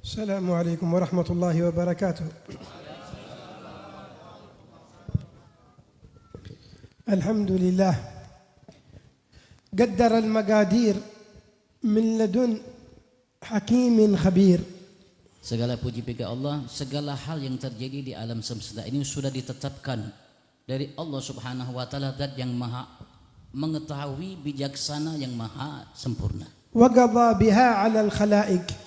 السلام عليكم ورحمة الله وبركاته. الحمد لله قدر المقادير من لدن حكيم خبير. Segala puji bagi Allah, segala hal yang terjadi di alam semesta ini sudah ditetapkan dari Allah Subhanahu wa taala, zat yang maha mengetahui, bijaksana, yang maha sempurna. وقضى بها على الخلائق.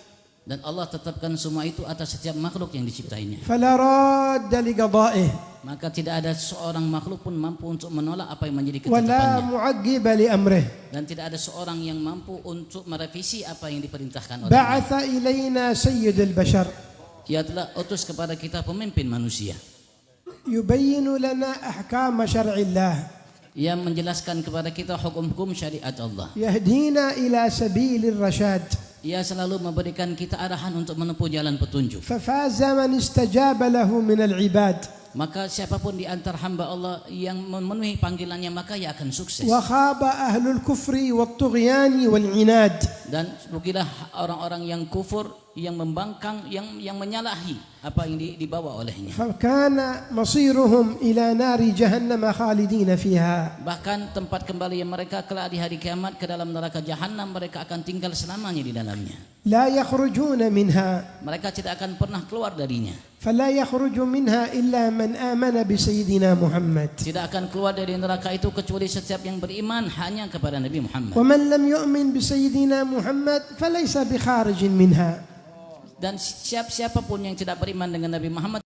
Dan Allah tetapkan semua itu atas setiap makhluk yang diciptainya. فلا راد لقضائه. Maka tidak ada seorang makhluk pun mampu untuk menolak apa yang menjadi ولا ketetapannya. معقب لأمره. Dan tidak ada seorang yang mampu untuk merevisi apa yang diperintahkan oleh بعث إلينا سيد البشر. Dia telah utus kepada kita pemimpin manusia يبين لنا أحكام شرع الله. yang menjelaskan kepada kita hukum-hukum syariat Allah. يهدينا إلى سبيل الرشاد. Ia selalu memberikan kita arahan untuk menempuh jalan petunjuk. ففاز من استجاب له من العباد. Maka siapapun di antara hamba Allah yang memenuhi panggilannya, maka ia akan sukses. وخاب أهل الكفر والطغيان والعناد. Dan rugilah orang-orang yang kufur, yang membangkang, yang menyalahi apa yang dibawa olehnya. فكان مصيرهم إلى نار جهنم خالدين فيها. Bahkan tempat kembali mereka kelak di hari kiamat ke dalam neraka jahanam, mereka akan tinggal selamanya di dalamnya. لا يخرجون منها. Mereka tidak akan pernah keluar darinya. فلا يخرج منها إلا من آمن بسيدنا محمد. Tidak akan keluar dari neraka itu kecuali setiap yang beriman hanya kepada Nabi Muhammad. ومن لم يؤمن بسيدنا محمد فليس بخارج منها. Dan siapapun yang tidak beriman dengan Nabi Muhammad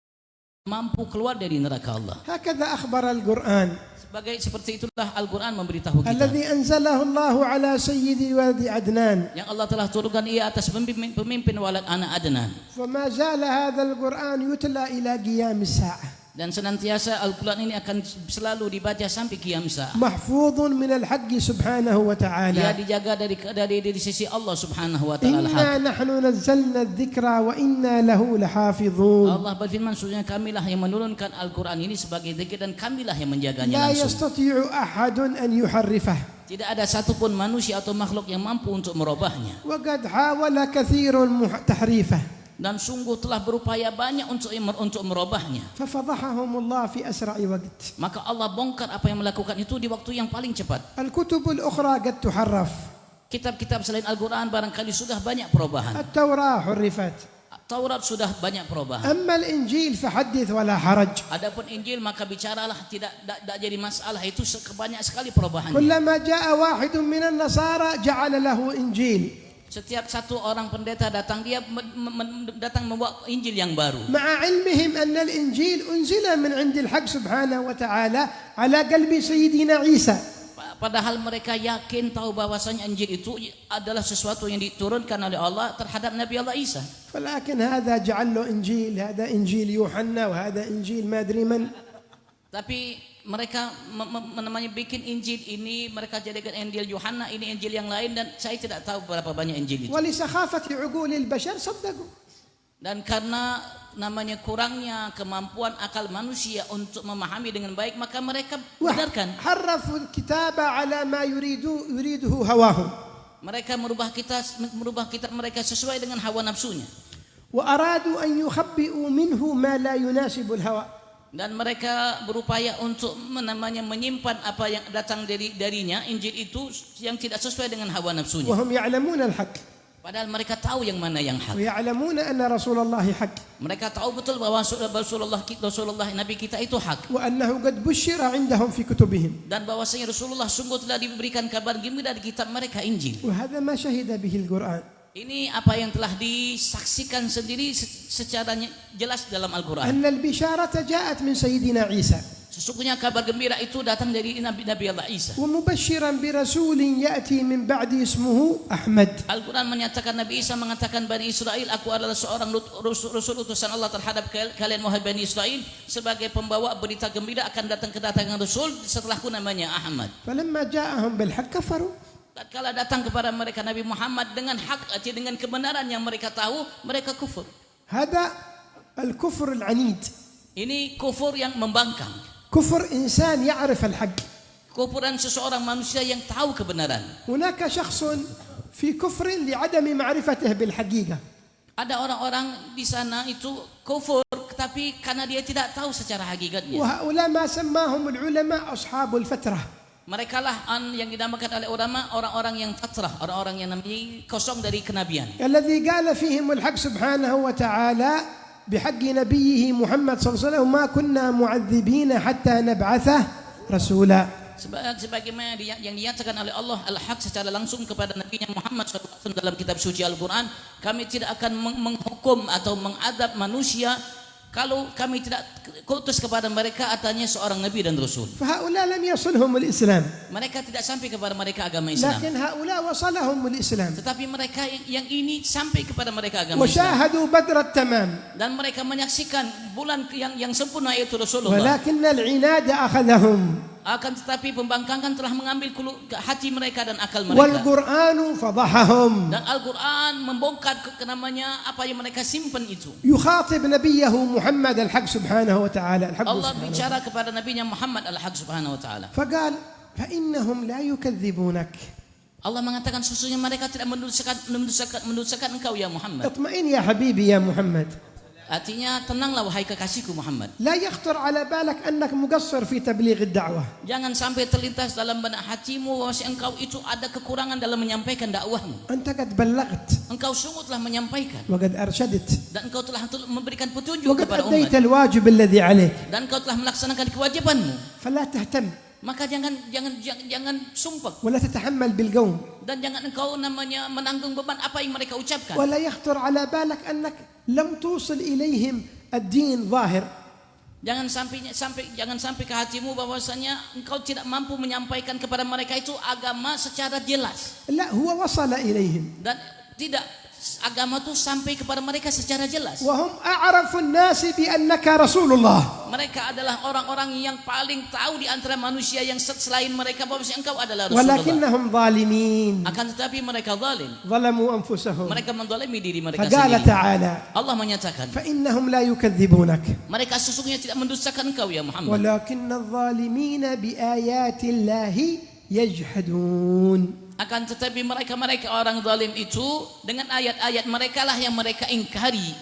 mampu keluar dari neraka Allah. هكذا أخبر القرآن Seperti itulah Al-Quran memberitahu kita. الذي أنزله الله على سيد ولد عدنان. Yang Allah telah turunkan ia atas pemimpin walad anak Adnan. فما زال هذا القرآن يتلى إلى قيام الساعة. Dan senantiasa Al-Quran ini akan selalu dibaca sampai qiyam sa'ah. محفوظ من الحق سبحانه Dia وتعالى. dijaga dari sisi Allah Subhanahu wa taala. إنا نحن نزلنا الذكر وإنا له لحافظون. Allah berfirman, sesungguhnya kamilah yang menurunkan Al-Quran ini sebagai zikir dan kamilah yang menjaganya لا langsung. يستطيع أحد أن يحرفه. Tidak ada satupun manusia atau makhluk yang mampu untuk merubahnya. وقد حاول كثير تحريفه. Dan sungguh telah berupaya banyak untuk merubahnya. ففضحهم الله في أسرع وقت. Maka Allah bongkar apa yang melakukan itu di waktu yang paling cepat. الكتب الأخرى قد تحرف. Kitab-kitab selain Al-Quran barangkali sudah banyak perubahan. التوراة حرفت. Taurat sudah banyak perubahan. أما الإنجيل فحدث ولا حرج. Adapun Injil maka bicaralah, tidak jadi masalah, itu banyak sekali perubahannya. كلما جاء واحد من النصارى جعل له إنجيل. Setiap satu orang pendeta datang, dia datang membawa Injil yang baru. مع علمهم أن الإنجيل أنزل من عند الحق سبحانه وتعالى على قلب سيدنا عيسى. Padahal mereka yakin tahu bahwasanya Injil itu adalah sesuatu yang diturunkan oleh Allah terhadap Nabi Allah Isa. ولكن هذا جعل له إنجيل، هذا إنجيل يوحنا وهذا إنجيل ما أدري من. Tapi mereka namanya bikin Injil ini, mereka jadikan Injil Yohana, ini Injil yang lain, dan saya tidak tahu berapa banyak Injil itu. ولسخافة عقول البشر صدقوا. Dan karena namanya kurangnya kemampuan akal manusia untuk memahami dengan baik, maka mereka benarkan. حرفوا الكتاب على ما يريده هواهم. Mereka merubah kitab mereka sesuai dengan hawa nafsunya. وأرادوا أن يخبئوا منه ما لا يناسب الهوى. Dan mereka berupaya untuk menyimpan apa yang datang darinya, Injil itu, yang tidak sesuai dengan hawa nafsunya. وهم يعلمون الحق. Padahal mereka tahu yang mana yang hak. ويعلمون أن رسول الله حق. Mereka tahu betul bahwa Rasulullah Nabi kita itu hak. وأنه قد بشر عندهم في كتبهم. Dan bahwasanya Rasulullah sungguh telah diberikan kabar gembira dari kitab mereka, Injil. وهذا ما شهد به القرآن. Ini apa yang telah disaksikan sendiri secara jelas dalam Al-Quran. أن البشارة جاءت من سيدنا عيسى. Sesungguhnya kabar gembira itu datang dari Nabi Allah Isa. ومبشرا برسول يأتي من بعد اسمه أحمد. Al-Quran menyatakan, Nabi Isa mengatakan Bani Israel, aku adalah seorang rasul utusan Allah terhadap kalian wahai Bani Israel, sebagai pembawa berita gembira akan datang kedatangan Rasul setelahku namanya Ahmad. فلما جاءهم بالحق كفروا. Tatkala datang kepada mereka Nabi Muhammad dengan hak, dengan kebenaran yang mereka tahu, mereka kufur. هذا الكفر العنيد. Ini kufur yang membangkang. كفر إنسان يعرف الحق. Kufuran seseorang manusia yang tahu kebenaran. هناك شخص في كفر لعدم معرفته بالحقيقة. Ada orang-orang di sana itu kufur, tapi karena dia tidak tahu secara hakikatnya. وهؤلاء ما سماهم العلماء أصحاب الفترة. Mereka lah yang dinamakan oleh ulama orang-orang yang fatrah, orang-orang yang namanya kosong dari kenabian. الذي قال فيهم الحق سبحانه وتعالى بحق نبيه محمد صلى الله عليه وسلم ما كنا معذبين حتى نبعثه رسولا. Sebagaimana yang dinyatakan oleh Allah al-haq secara langsung kepada Nabi Muhammad SAW dalam kitab suci Al-Quran, kami tidak akan menghukum atau mengadab manusia kalau kami tidak kutus kepada mereka adanya seorang Nabi dan Rasul. فهؤلاء لم يصلهم الإسلام. Mereka tidak sampai kepada mereka agama Islam. لكن هؤلاء وصلهم الإسلام. Tetapi mereka yang ini sampai kepada mereka agama Islam. وشاهدوا بدر التمام. Dan mereka menyaksikan bulan yang sempurna yaitu Rasulullah. ولكن العناد أخذهم. Akan tetapi pembangkangan telah mengambil hati mereka dan akal mereka. والقرآن فضحهم. Dan Al-Quran membongkar namanya apa yang mereka simpan itu. يخاطب نبيه محمد الحق سبحانه وتعالى. Allah bicara kepada Nabi-Nya Muhammad al-Haq subhanahu wa ta'ala. فقال فإنهم لا يكذبونك. Allah mengatakan sesungguhnya mereka tidak mendustakan engkau ya Muhammad. اطمئن يا حبيبي يا محمد. Artinya tenanglah wahai kekasihku Muhammad. لا يخطر على بالك أنك مقصر في تبليغ الدعوة. Jangan sampai terlintas dalam benak hatimu bahwa engkau itu ada kekurangan dalam menyampaikan dakwahmu. أنت قد بلغت Engkau sungguh telah menyampaikan وقد أرشدت dan engkau telah memberikan petunjuk وقد kepada أديت umat الواجب الذي عليك. dan engkau telah melaksanakan kewajibanmu. فلا تهتم Maka jangan sumpah ولا تتحمل بالقوم. dan jangan engkau namanya menanggung beban apa yang mereka ucapkan. ولا يخطر على بالك أنك لم توصل إليهم الدين ظاهر. Jangan sampai ke hatimu bahwasanya engkau tidak mampu menyampaikan kepada mereka itu agama secara jelas. لا هو وصل إليهم. Dan tidak agama itu sampai kepada mereka secara jelas. وهم أعرف الناس بأنك رسول الله. Mereka adalah orang-orang yang paling tahu di antara manusia yang selain mereka bahwa engkau adalah Rasulullah. ولكنهم ظالمين. Akan tetapi mereka zalim. ظلموا أنفسهم. Mereka menzalimi diri mereka فقال sendiri. تعالى Allah menyatakan, فإنهم لا يكذبونك mereka sesungguhnya tidak mendustakan engkau ya Muhammad. ولكن الظالمين بآيات الله يجحدون. Akan tetapi mereka orang zalim itu dengan ayat-ayat mereka lah yang mereka ingkari.